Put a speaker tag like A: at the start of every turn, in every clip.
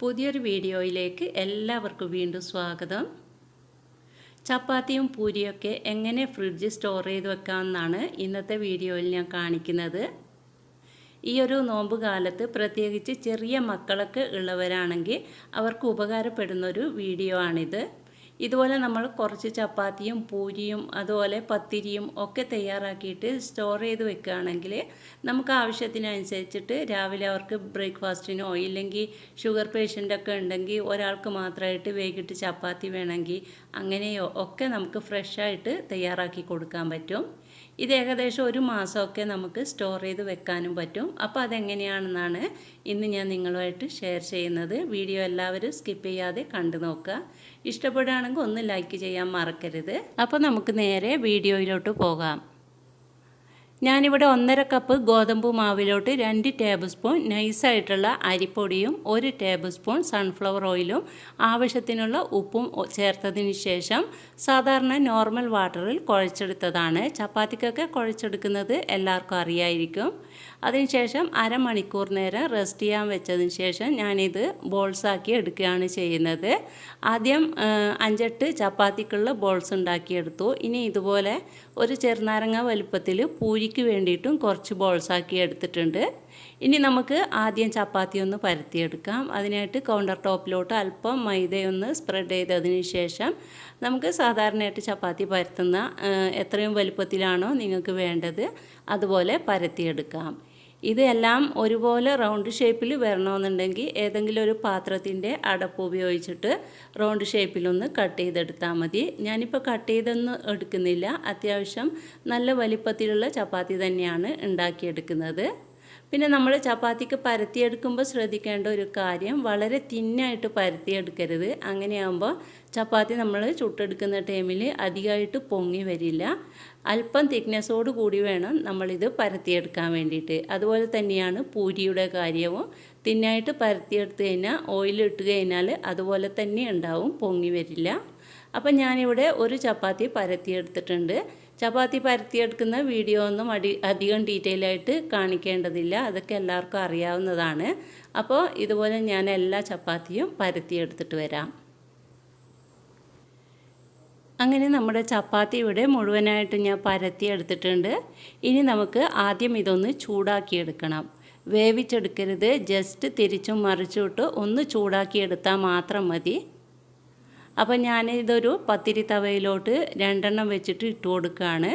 A: പുതിയൊരു വീഡിയോയിലേക്ക് എല്ലാവർക്കും വീണ്ടും സ്വാഗതം. ചപ്പാത്തിയും പൂരിയൊക്കെ എങ്ങനെ ഫ്രിഡ്ജിൽ സ്റ്റോർ ചെയ്ത് വെക്കാമെന്നാണ് ഇന്നത്തെ വീഡിയോയിൽ ഞാൻ കാണിക്കുന്നത്. ഈ ഒരു നോമ്പ് കാലത്ത് പ്രത്യേകിച്ച് ചെറിയ മക്കളൊക്കെ ഉള്ളവരാണെങ്കിൽ അവർക്ക് ഉപകാരപ്പെടുന്നൊരു വീഡിയോ ആണിത്. ഇതുപോലെ നമ്മൾ കുറച്ച് ചപ്പാത്തിയും പൂരിയും അതുപോലെ പത്തിരിയും ഒക്കെ തയ്യാറാക്കിയിട്ട് സ്റ്റോർ ചെയ്ത് വെക്കുകയാണെങ്കിൽ നമുക്ക് ആവശ്യത്തിനനുസരിച്ചിട്ട് രാവിലെ അവർക്ക് ബ്രേക്ക്ഫാസ്റ്റിനോ ഇല്ലെങ്കിൽ ഷുഗർ പേഷ്യൻ്റൊക്കെ ഉണ്ടെങ്കിൽ ഒരാൾക്ക് മാത്രമായിട്ട് വൈകിട്ട് ചപ്പാത്തി വേണമെങ്കിൽ അങ്ങനെയോ ഒക്കെ നമുക്ക് ഫ്രഷായിട്ട് തയ്യാറാക്കി കൊടുക്കാൻ പറ്റും. ഇത് ഏകദേശം ഒരു മാസമൊക്കെ നമുക്ക് സ്റ്റോർ ചെയ്ത് വെക്കാനും പറ്റും. അപ്പോൾ അതെങ്ങനെയാണെന്നാണ് ഇന്ന് ഞാൻ നിങ്ങളുമായിട്ട് ഷെയർ ചെയ്യുന്നത്. വീഡിയോ എല്ലാവരും സ്കിപ്പ് ചെയ്യാതെ കണ്ടു നോക്കുക. ഇഷ്ടപ്പെടുകയാണെങ്കിൽ ഒന്ന് ലൈക്ക് ചെയ്യാൻ മറക്കരുത്. അപ്പോൾ നമുക്ക് നേരെ വീഡിയോയിലോട്ട് പോകാം. ഞാനിവിടെ 1.5 കപ്പ് ഗോതമ്പ് മാവിലോട്ട് 2 ടേബിൾ സ്പൂൺ നൈസായിട്ടുള്ള അരിപ്പൊടിയും 1 ടേബിൾ സ്പൂൺ സൺഫ്ലവർ ഓയിലും ആവശ്യത്തിനുള്ള ഉപ്പും ചേർത്തതിന് ശേഷം സാധാരണ നോർമൽ വാട്ടറിൽ കുഴച്ചെടുത്തതാണ്. ചപ്പാത്തിക്കൊക്കെ കുഴച്ചെടുക്കുന്നത് എല്ലാവർക്കും അറിയായിരിക്കും. അതിനുശേഷം അരമണിക്കൂർ നേരം റെസ്റ്റ് ചെയ്യാൻ വെച്ചതിന് ശേഷം ഞാനിത് ബോൾസാക്കി എടുക്കുകയാണ് ചെയ്യുന്നത്. ആദ്യം 5-8 ചപ്പാത്തിക്കുള്ള ബോൾസ് ഉണ്ടാക്കിയെടുത്തു. ഇനി ഇതുപോലെ ഒരു ചെറുനാരങ്ങ വലുപ്പത്തിൽ പൂരിക്ക് വേണ്ടിയിട്ടും കുറച്ച് ബോൾസാക്കി എടുത്തിട്ടുണ്ട്. ഇനി നമുക്ക് ആദ്യം ചപ്പാത്തി ഒന്ന് പരത്തിയെടുക്കാം. അതിനായിട്ട് കൗണ്ടർ ടോപ്പിലോട്ട് അല്പം മൈദയൊന്ന് സ്പ്രെഡ് ചെയ്തതിന് ശേഷം നമുക്ക് സാധാരണയായിട്ട് ചപ്പാത്തി പരത്തുന്ന എത്രയും വലുപ്പത്തിലാണോ നിങ്ങൾക്ക് വേണ്ടത് അതുപോലെ പരത്തിയെടുക്കാം. ഇതെല്ലാം ഒരുപോലെ റൗണ്ട് ഷേപ്പിൽ വരണമെന്നുണ്ടെങ്കിൽ ഏതെങ്കിലും ഒരു പാത്രത്തിൻ്റെ അടപ്പ് ഉപയോഗിച്ചിട്ട് റൗണ്ട് ഷേപ്പിലൊന്ന് കട്ട് ചെയ്തെടുത്താൽ മതി. ഞാനിപ്പോൾ കട്ട് ചെയ്തൊന്നും എടുക്കുന്നില്ല. അത്യാവശ്യം നല്ല വലിപ്പത്തിലുള്ള ചപ്പാത്തി തന്നെയാണ് ഉണ്ടാക്കിയെടുക്കുന്നത്. പിന്നെ നമ്മൾ ചപ്പാത്തിക്ക് പരത്തിയെടുക്കുമ്പോൾ ശ്രദ്ധിക്കേണ്ട ഒരു കാര്യം, വളരെ തിന്നായിട്ട് പരത്തിയെടുക്കരുത്. അങ്ങനെയാകുമ്പോൾ ചപ്പാത്തി നമ്മൾ ചുട്ടെടുക്കുന്ന ടൈമിൽ അധികമായിട്ട് പൊങ്ങി വരില്ല. അല്പം തിക്നെസ്സോട് കൂടി വേണം നമ്മളിത് പരത്തിയെടുക്കാൻ വേണ്ടിയിട്ട്. അതുപോലെ തന്നെയാണ് പൂരിയുടെ കാര്യവും. തിന്നായിട്ട് പരത്തിയെടുത്ത് കഴിഞ്ഞാൽ ഓയിലിട്ട് കഴിഞ്ഞാൽ അതുപോലെ തന്നെ ഉണ്ടാവും, പൊങ്ങി വരില്ല. അപ്പം ഞാനിവിടെ ഒരു ചപ്പാത്തി പരത്തിയെടുത്തിട്ടുണ്ട്. ചപ്പാത്തി പരത്തിയെടുക്കുന്ന വീഡിയോ ഒന്നും അധികം ഡീറ്റെയിൽ ആയിട്ട് കാണിക്കേണ്ടതില്ല, അതൊക്കെ എല്ലാവർക്കും അറിയാവുന്നതാണ്. അപ്പോൾ ഇതുപോലെ ഞാൻ എല്ലാ ചപ്പാത്തിയും പരത്തിയെടുത്തിട്ട് വരാം. അങ്ങനെ നമ്മുടെ ചപ്പാത്തി ഇവിടെ മുഴുവനായിട്ട് ഞാൻ പരത്തിയെടുത്തിട്ടുണ്ട്. ഇനി നമുക്ക് ആദ്യം ഇതൊന്ന് ചൂടാക്കിയെടുക്കണം. വേവിച്ചെടുക്കരുത്, ജസ്റ്റ് തിരിച്ചും മറിച്ചും ഇട്ട് ഒന്ന് ചൂടാക്കിയെടുത്താൽ മാത്രം മതി. അപ്പോൾ ഞാനിതൊരു പത്തിരി തവയിലോട്ട് 2 എണ്ണം വെച്ചിട്ട് ഇട്ട് കൊടുക്കുകയാണ്.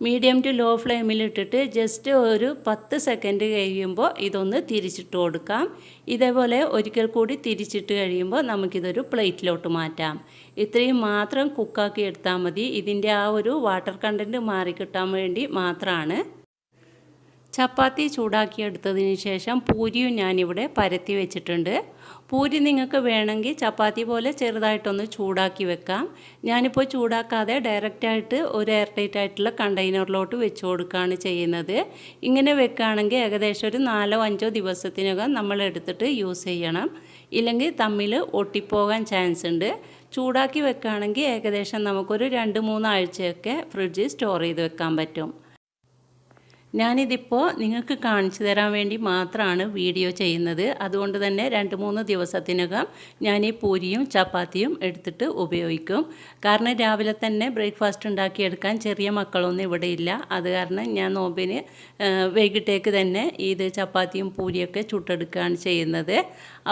A: മീഡിയം ടു ലോ ഫ്ലെയിമിലിട്ടിട്ട് ജസ്റ്റ് ഒരു 10 സെക്കൻഡ് കഴിയുമ്പോൾ ഇതൊന്ന് തിരിച്ചിട്ട് കൊടുക്കാം. ഇതേപോലെ ഒരിക്കൽ കൂടി തിരിച്ചിട്ട് കഴിയുമ്പോൾ നമുക്കിതൊരു പ്ലേറ്റിലോട്ട് മാറ്റാം. ഇത്രയും മാത്രം കുക്കാക്കി എടുത്താൽ മതി. ഇതിൻ്റെ ആ ഒരു വാട്ടർ കണ്ടൻറ്റ് മാറിക്കിട്ടാൻ വേണ്ടി മാത്രമാണ്. ചപ്പാത്തി ചൂടാക്കിയെടുത്തതിന് ശേഷം പൂരിയും ഞാനിവിടെ പരത്തി വെച്ചിട്ടുണ്ട്. പൂരി നിങ്ങൾക്ക് വേണമെങ്കിൽ ചപ്പാത്തി പോലെ ചെറുതായിട്ടൊന്ന് ചൂടാക്കി വെക്കാം. ഞാനിപ്പോൾ ചൂടാക്കാതെ ഡയറക്റ്റായിട്ട് ഒരു എയർ ടൈറ്റ് ആയിട്ടുള്ള കണ്ടെയ്നറിലോട്ട് വെച്ച് കൊടുക്കുകയാണ് ചെയ്യുന്നത്. ഇങ്ങനെ വെക്കുകയാണെങ്കിൽ ഏകദേശം ഒരു 4-5 ദിവസത്തിനകം നമ്മൾ എടുത്തിട്ട് യൂസ് ചെയ്യണം. ഇല്ലെങ്കിൽ തമ്മിൽ ഒട്ടിപ്പോകാൻ ചാൻസ് ഉണ്ട്. ചൂടാക്കി വെക്കുകയാണെങ്കിൽ ഏകദേശം നമുക്കൊരു 2-3 ആഴ്ചയൊക്കെ ഫ്രിഡ്ജിൽ സ്റ്റോർ ചെയ്ത് വെക്കാൻ പറ്റും. ഞാനിതിപ്പോൾ നിങ്ങൾക്ക് കാണിച്ചു തരാൻ വേണ്ടി മാത്രമാണ് വീഡിയോ ചെയ്യുന്നത്. അതുകൊണ്ട് തന്നെ 2-3 ദിവസത്തിനകം ഞാൻ ഈ പൂരിയും ചപ്പാത്തിയും എടുത്തിട്ട് ഉപയോഗിക്കും. കാരണം രാവിലെ തന്നെ ബ്രേക്ക്ഫാസ്റ്റ് ഉണ്ടാക്കിയെടുക്കാൻ ചെറിയ മക്കളൊന്നും ഇവിടെ ഇല്ല. അത് കാരണം ഞാൻ നോമ്പിന് വൈകിട്ടേക്ക് തന്നെ ഇത് ചപ്പാത്തിയും പൂരിയൊക്കെ ചുട്ടെടുക്കുകയാണ് ചെയ്യുന്നത്.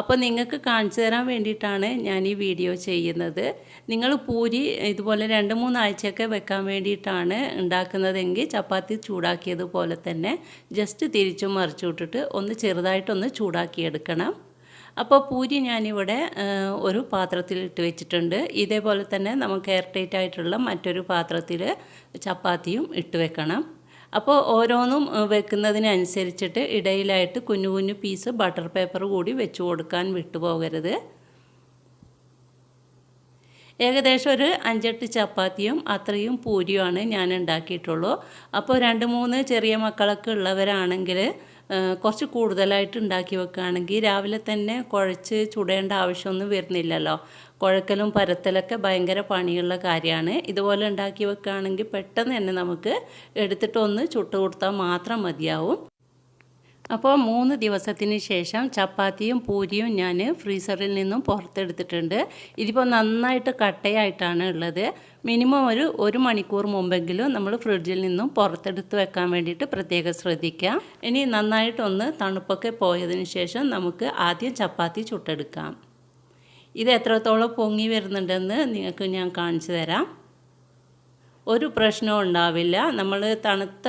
A: അപ്പോൾ നിങ്ങൾക്ക് കാണിച്ചു തരാൻ വേണ്ടിയിട്ടാണ് ഞാൻ ഈ വീഡിയോ ചെയ്യുന്നത്. നിങ്ങൾ പൂരി ഇതുപോലെ 2-3 ആഴ്ചയൊക്കെ വെക്കാൻ വേണ്ടിയിട്ടാണ് ഉണ്ടാക്കുന്നതെങ്കിൽ ചപ്പാത്തി ചൂടാക്കിയതുപോലെ തന്നെ ജസ്റ്റ് തിരിച്ചും മറിച്ചു വിട്ടിട്ട് ഒന്ന് ചെറുതായിട്ടൊന്ന് ചൂടാക്കിയെടുക്കണം. അപ്പോൾ പൂരി ഞാനിവിടെ ഒരു പാത്രത്തിലിട്ട് വെച്ചിട്ടുണ്ട്. ഇതേപോലെ തന്നെ നമുക്ക് എയർ ടൈറ്റ് ആയിട്ടുള്ള മറ്റൊരു പാത്രത്തിൽ ചപ്പാത്തിയും ഇട്ട് വെക്കണം. അപ്പോൾ ഓരോന്നും വെക്കുന്നതിനനുസരിച്ചിട്ട് ഇടയിലായിട്ട് കുഞ്ഞു കുഞ്ഞു പീസ് ബട്ടർ പേപ്പർ കൂടി വെച്ച് കൊടുക്കാൻ വിട്ടുപോകരുത്. ഏകദേശം ഒരു 5-8 ചപ്പാത്തിയും അത്രയും പൂരിയുമാണ് ഞാൻ ഉണ്ടാക്കിയിട്ടുള്ളൂ. അപ്പോൾ 2-3 ചെറിയ മക്കളൊക്കെ ഉള്ളവരാണെങ്കിൽ കുറച്ച് കൂടുതലായിട്ട് ഉണ്ടാക്കി വെക്കുകയാണെങ്കിൽ രാവിലെ തന്നെ കുഴച്ച് ചുടേണ്ട ആവശ്യമൊന്നും വരുന്നില്ലല്ലോ. കുഴക്കലും പരത്തലൊക്കെ ഭയങ്കര പണിയുള്ള കാര്യമാണ്. ഇതുപോലെ ഉണ്ടാക്കി വെക്കുകയാണെങ്കിൽ പെട്ടെന്ന് തന്നെ നമുക്ക് എടുത്തിട്ടൊന്ന് ചുട്ട് കൊടുത്താൽ മാത്രം മതിയാവും. അപ്പോൾ 3 ദിവസത്തിന് ശേഷം ചപ്പാത്തിയും പൂരിയും ഞാൻ ഫ്രീസറിൽ നിന്നും പുറത്തെടുത്തിട്ടുണ്ട്. ഇതിപ്പോൾ നന്നായിട്ട് കട്ടയായിട്ടാണ് ഉള്ളത്. മിനിമം ഒരു മണിക്കൂർ മുമ്പെങ്കിലും നമ്മൾ ഫ്രിഡ്ജിൽ നിന്നും പുറത്തെടുത്ത് വെക്കാൻ വേണ്ടിയിട്ട് പ്രത്യേകം ശ്രദ്ധിക്കാം. ഇനി നന്നായിട്ടൊന്ന് തണുപ്പൊക്കെ പോയതിന് ശേഷം നമുക്ക് ആദ്യം ചപ്പാത്തി ചുട്ടെടുക്കാം. ഇത് എത്രത്തോളം പൊങ്ങി വരുന്നുണ്ടെന്ന് നിങ്ങൾക്ക് ഞാൻ കാണിച്ചു തരാം. ഒരു പ്രശ്നവും ഉണ്ടാവില്ല. നമ്മൾ തണുത്ത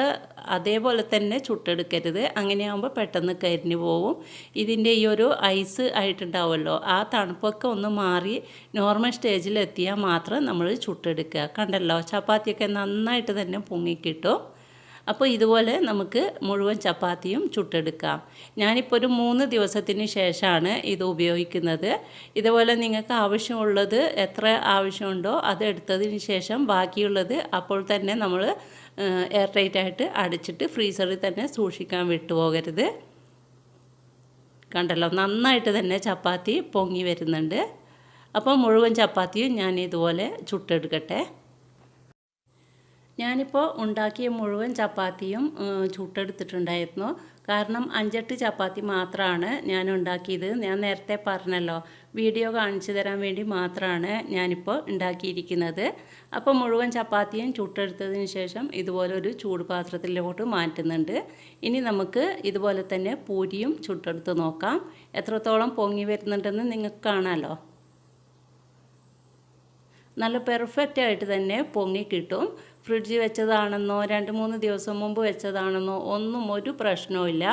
A: അതേപോലെ തന്നെ ചുട്ടെടുക്കരുത്. അങ്ങനെയാകുമ്പോൾ പെട്ടെന്ന് കരിഞ്ഞു പോവും. ഇതിൻ്റെ ഈ ഒരു ഐസ് ആയിട്ടുണ്ടാവുമല്ലോ, ആ തണുപ്പൊക്കെ ഒന്ന് മാറി നോർമൽ സ്റ്റേജിലെത്തിയാൽ മാത്രം നമ്മൾ ചുട്ടെടുക്കുക. കണ്ടല്ലോ, ചപ്പാത്തിയൊക്കെ നന്നായിട്ട് തന്നെ പൊങ്ങിക്കിട്ടും. അപ്പോൾ ഇതുപോലെ നമുക്ക് മുഴുവൻ ചപ്പാത്തിയും ചുട്ടെടുക്കാം. ഞാനിപ്പോൾ ഒരു 3 ദിവസത്തിന് ശേഷമാണ് ഇത് ഉപയോഗിക്കുന്നത്. ഇതുപോലെ നിങ്ങൾക്ക് ആവശ്യമുള്ളത് എത്ര ആവശ്യമുണ്ടോ അത് എടുത്തതിന് ശേഷം ബാക്കിയുള്ളത് അപ്പോൾ തന്നെ നമ്മൾ എയർ ടൈറ്റായിട്ട് അടച്ചിട്ട് ഫ്രീസറിൽ തന്നെ സൂക്ഷിക്കാൻ വിട്ടുപോകരുത്. കണ്ടല്ലോ, നന്നായിട്ട് തന്നെ ചപ്പാത്തി പൊങ്ങി വരുന്നുണ്ട്. അപ്പോൾ മുഴുവൻ ചപ്പാത്തിയും ഞാൻ ഇതുപോലെ ചുട്ടെടുക്കട്ടെ. ഞാനിപ്പോൾ ഉണ്ടാക്കിയ മുഴുവൻ ചപ്പാത്തിയും ചുട്ടെടുത്തിട്ടുണ്ടായിരുന്നു. കാരണം 5-8 ചപ്പാത്തി മാത്രമാണ് ഞാൻ ഉണ്ടാക്കിയത്. ഞാൻ നേരത്തെ പറഞ്ഞല്ലോ, വീഡിയോ കാണിച്ചു തരാൻ വേണ്ടി മാത്രമാണ് ഞാനിപ്പോൾ ഉണ്ടാക്കിയിരിക്കുന്നത്. അപ്പോൾ മുഴുവൻ ചപ്പാത്തിയും ചുട്ടെടുത്തതിന് ശേഷം ഇതുപോലെ ഒരു ചൂട് പാത്രത്തിലോട്ട് മാറ്റുന്നുണ്ട്. ഇനി നമുക്ക് ഇതുപോലെ തന്നെ പൂരിയും ചുട്ടെടുത്ത് നോക്കാം. എത്രത്തോളം പൊങ്ങി വരുന്നുണ്ടെന്ന് നിങ്ങൾക്ക് കാണാമല്ലോ. നല്ല പെർഫെക്റ്റ് ആയിട്ട് തന്നെ പൊങ്ങി കിട്ടും. ഫ്രിഡ്ജിൽ വെച്ചതാണെന്നോ 2-3 ദിവസം മുമ്പ് വെച്ചതാണെന്നോ ഒന്നും ഒരു പ്രശ്നവുമില്ല.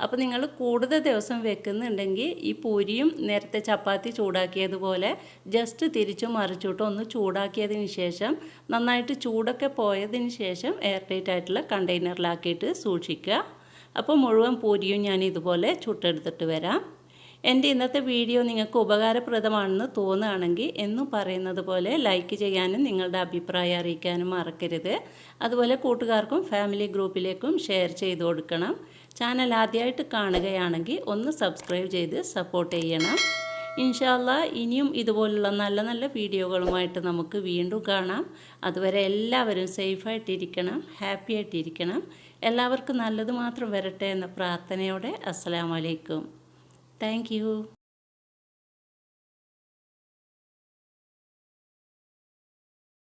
A: അപ്പോൾ നിങ്ങൾ കൂടുതൽ ദിവസം വെക്കുന്നുണ്ടെങ്കിൽ ഈ പൂരിയും നേരത്തെ ചപ്പാത്തി ചൂടാക്കിയതുപോലെ ജസ്റ്റ് തിരിച്ചു മറിച്ചിട്ട് ഒന്ന് ചൂടാക്കിയതിന് ശേഷം നന്നായിട്ട് ചൂടൊക്കെ പോയതിന് ശേഷം എയർ ടൈറ്റ് ആയിട്ടുള്ള കണ്ടെയ്നറിലാക്കിയിട്ട് സൂക്ഷിക്കുക. അപ്പോൾ മുഴുവൻ പൂരിയും ഞാൻ ഇതുപോലെ ചുട്ടെടുത്തിട്ട് വരാം. എൻ്റെ ഇന്നത്തെ വീഡിയോ നിങ്ങൾക്ക് ഉപകാരപ്രദമാണെന്ന് തോന്നുകയാണെങ്കിൽ എന്നും പറയുന്നത് പോലെ ലൈക്ക് ചെയ്യാനും നിങ്ങളുടെ അഭിപ്രായം അറിയിക്കാനും മറക്കരുത്. അതുപോലെ കൂട്ടുകാർക്കും ഫാമിലി ഗ്രൂപ്പിലേക്കും ഷെയർ ചെയ്ത് കൊടുക്കണം. ചാനൽ ആദ്യമായിട്ട് കാണുകയാണെങ്കിൽ ഒന്ന് സബ്സ്ക്രൈബ് ചെയ്ത് സപ്പോർട്ട് ചെയ്യണം. ഇൻഷാ അല്ലാഹ് ഇനിയും ഇതുപോലുള്ള നല്ല നല്ല വീഡിയോകളുമായിട്ട് നമുക്ക് വീണ്ടും കാണാം. അതുവരെ എല്ലാവരും സേഫായിട്ടിരിക്കണം, ഹാപ്പി ആയിട്ടിരിക്കണം. എല്ലാവർക്കും നല്ലത് മാത്രം വരട്ടെ എന്ന പ്രാർത്ഥനയോടെ അസ്സലാമു അലൈക്കും. Thank you.